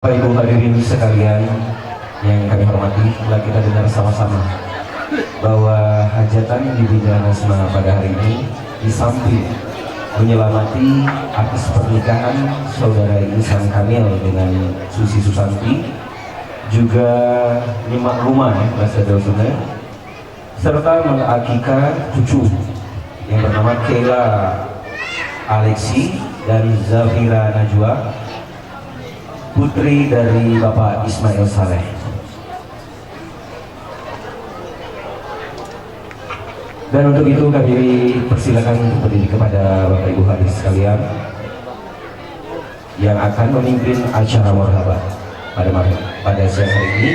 Bapak Ibu hadirin sekalian yang kami hormati, telah kita dengar sama-sama bahwa hajatan di Bidang Asma pada hari ini di samping menyelamati atas pernikahan saudara Ihsan Kamil dengan Susi Susanti, juga nyimak rumah bahasa Jawa Sunda, serta mengakikah cucu yang bernama Kayla Alexi dan Zafira Najwa, putri dari Bapak Ismail Saleh. Dan untuk itu kami persilakan untuk berdiri kepada Bapak Ibu hadirin sekalian yang akan memimpin acara marhaban pada siang hari ini.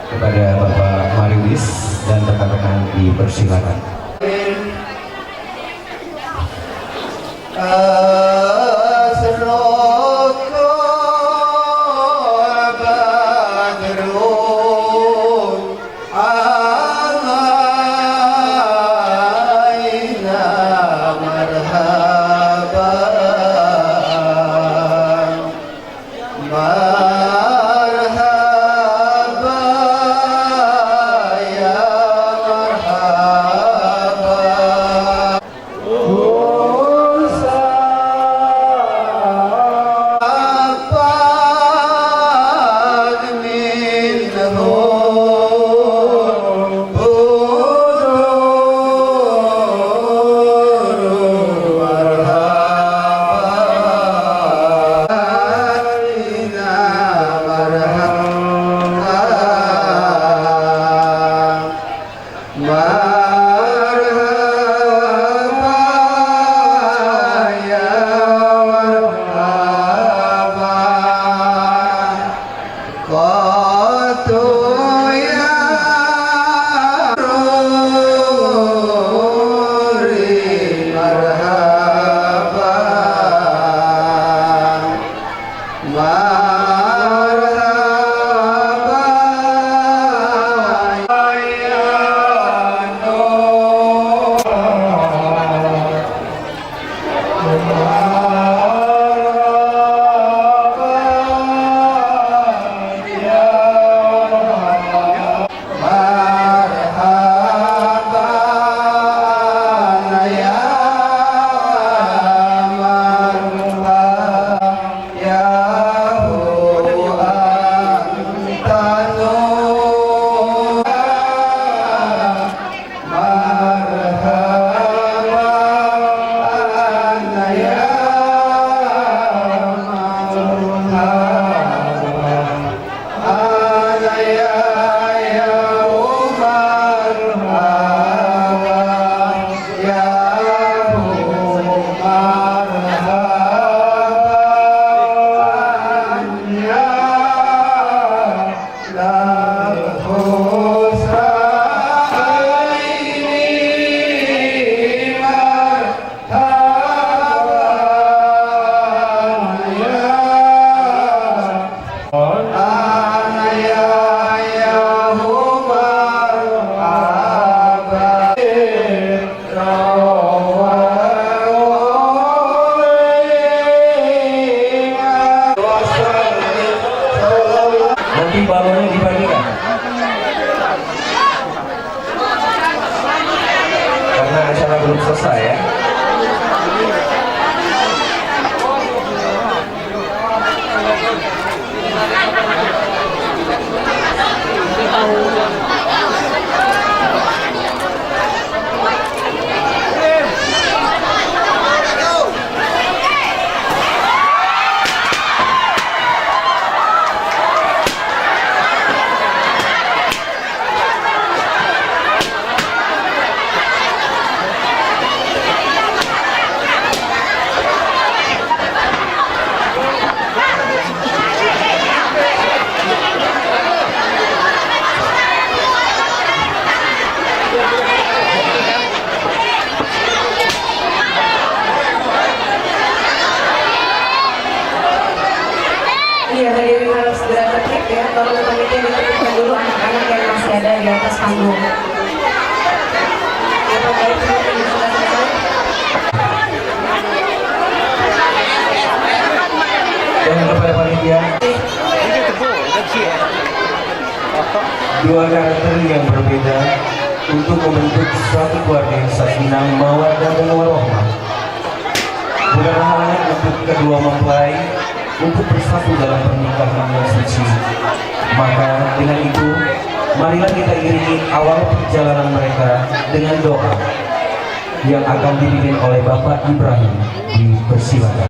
Kepada Bapak Mariwis dan rekan-rekan dipersilakan. Nanti balonnya dibagikan karena acara belum selesai ya. Iya, hadirin harus segera tertib ya. Tolong panitia ditertibkan dulu anak-anak yang masih ada di atas panggung. Ya, Bapak Ibu, ini sudah selesai. dua karakter yang berbeda untuk membentuk suatu keluarga yang sakinah, mawaddah dan warohmah. Bukan halangan untuk kedua mempelai untuk bersatu dalam pernikahan yang suci. Maka dengan itu, marilah kita iringi awal perjalanan mereka dengan doa yang akan dipimpin oleh Bapak Ibrahim. Dipersilakan.